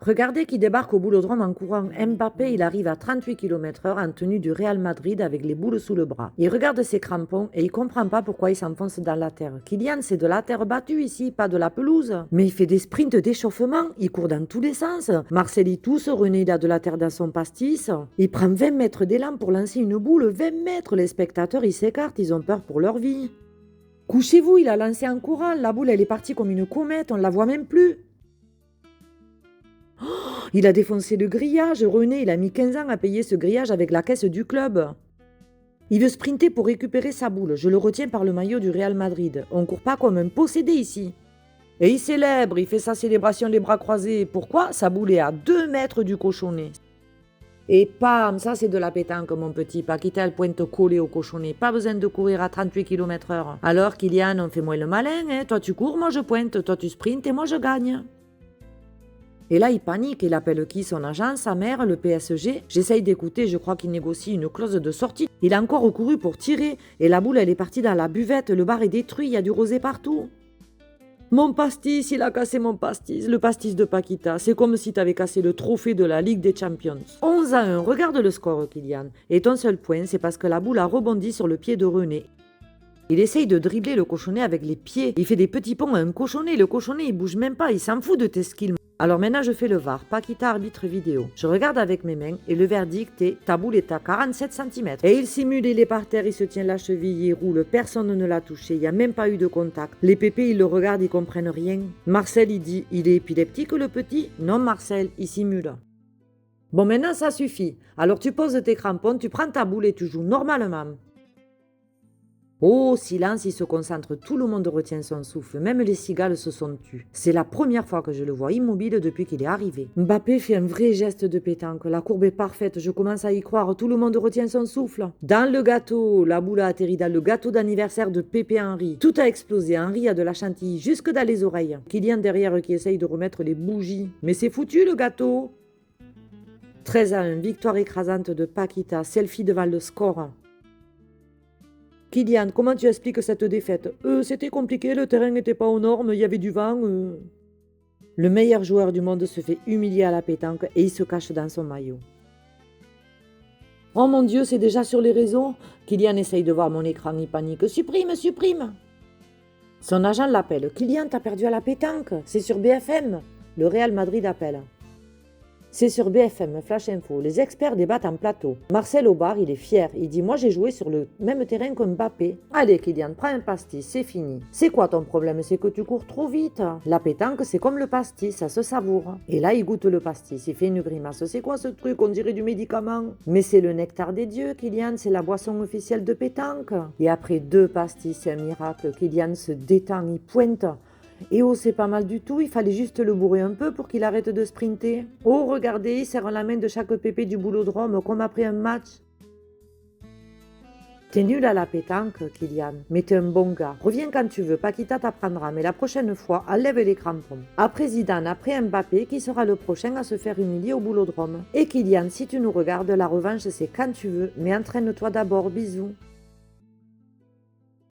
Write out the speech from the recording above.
Regardez qui débarque au boulodrome en courant. Mbappé, il arrive à 38 km/h en tenue du Real Madrid avec les boules sous le bras. Il regarde ses crampons et il comprend pas pourquoi il s'enfonce dans la terre. Kylian, c'est de la terre battue ici, pas de la pelouse. Mais il fait des sprints d'échauffement, il court dans tous les sens. Marcel y tousse, René il a de la terre dans son pastis. Il prend 20 mètres d'élan pour lancer une boule, 20 mètres. Les spectateurs, ils s'écartent, ils ont peur pour leur vie. Couchez-vous, il a lancé en courant, la boule elle est partie comme une comète, on la voit même plus. Il a défoncé le grillage. René, il a mis 15 ans à payer ce grillage avec la caisse du club. Il veut sprinter pour récupérer sa boule. Je le retiens par le maillot du Real Madrid. On court pas comme un possédé ici. Et il célèbre, il fait sa célébration les bras croisés. Pourquoi? Sa boule est à 2 mètres du cochonnet. Et pam, ça c'est de la pétanque mon petit. Paquita elle pointe collée au cochonnet. Pas besoin de courir à 38 km/h. Alors Kylian, on fait moins le malin. Hein. Toi tu cours, moi je pointe. Toi tu sprintes et moi je gagne. Et là, il panique, il appelle qui? Son agent, sa mère, le PSG. J'essaye d'écouter, je crois qu'il négocie une clause de sortie. Il a encore recouru pour tirer, et la boule, elle est partie dans la buvette, le bar est détruit, il y a du rosé partout. Mon pastis, il a cassé mon pastis, le pastis de Paquita. C'est comme si t'avais cassé le trophée de la Ligue des Champions. 11-1, regarde le score, Kylian. Et ton seul point, c'est parce que la boule a rebondi sur le pied de René. Il essaye de dribbler le cochonnet avec les pieds. Il fait des petits ponts à un cochonnet. Le cochonnet, il bouge même pas, il s'en fout de tes skills. Alors maintenant, je fais le VAR, Paquita arbitre vidéo. Je regarde avec mes mains et le verdict est ta boule est à 47 cm. Et il simule, il est par terre, il se tient la cheville, il roule, personne ne l'a touché, il n'y a même pas eu de contact. Les pépés, ils le regardent, ils comprennent rien. Marcel, il dit, il est épileptique le petit? Non Marcel, il simule. Bon maintenant, ça suffit. Alors tu poses tes crampons, tu prends ta boule et tu joues normalement. Oh, silence, il se concentre, tout le monde retient son souffle, même les cigales se sont tues. C'est la première fois que je le vois immobile depuis qu'il est arrivé. Mbappé fait un vrai geste de pétanque, la courbe est parfaite, je commence à y croire, tout le monde retient son souffle. Dans le gâteau, la boule a atterri dans le gâteau d'anniversaire de Pépé Henry. Tout a explosé, Henry a de la chantilly jusque dans les oreilles. Kylian derrière qui essaye de remettre les bougies. Mais c'est foutu le gâteau! 13-1, victoire écrasante de Paquita, selfie devant le score. Kylian, comment tu expliques cette défaite? C'était compliqué, le terrain n'était pas aux normes, il y avait du vent. Le meilleur joueur du monde se fait humilier à la pétanque et il se cache dans son maillot. Oh mon Dieu, c'est déjà sur les réseaux? Kylian essaye de voir mon écran, il panique. Supprime, supprime! Son agent l'appelle. Kylian, t'as perdu à la pétanque, c'est sur BFM. Le Real Madrid appelle. C'est sur BFM, Flash Info. Les experts débattent en plateau. Marcel au bar, il est fier. Il dit « Moi, j'ai joué sur le même terrain que Mbappé. » Allez, Kylian, prends un pastis, c'est fini. C'est quoi ton problème? C'est que tu cours trop vite. La pétanque, c'est comme le pastis, ça se savoure. Et là, il goûte le pastis, il fait une grimace. C'est quoi ce truc? On dirait du médicament. Mais c'est le nectar des dieux, Kylian. C'est la boisson officielle de pétanque. Et après 2 pastis, c'est un miracle. Kylian se détend, il pointe. Et oh, c'est pas mal du tout, il fallait juste le bourrer un peu pour qu'il arrête de sprinter. Oh, regardez, il serre la main de chaque pépé du boulodrome comme après un match. T'es nul à la pétanque, Kylian, mais t'es un bon gars. Reviens quand tu veux, Paquita t'apprendra, mais la prochaine fois, enlève les crampons. Après Zidane, après Mbappé, qui sera le prochain à se faire humilier au boulodrome? Et Kylian, si tu nous regardes, la revanche c'est quand tu veux, mais entraîne-toi d'abord, bisous.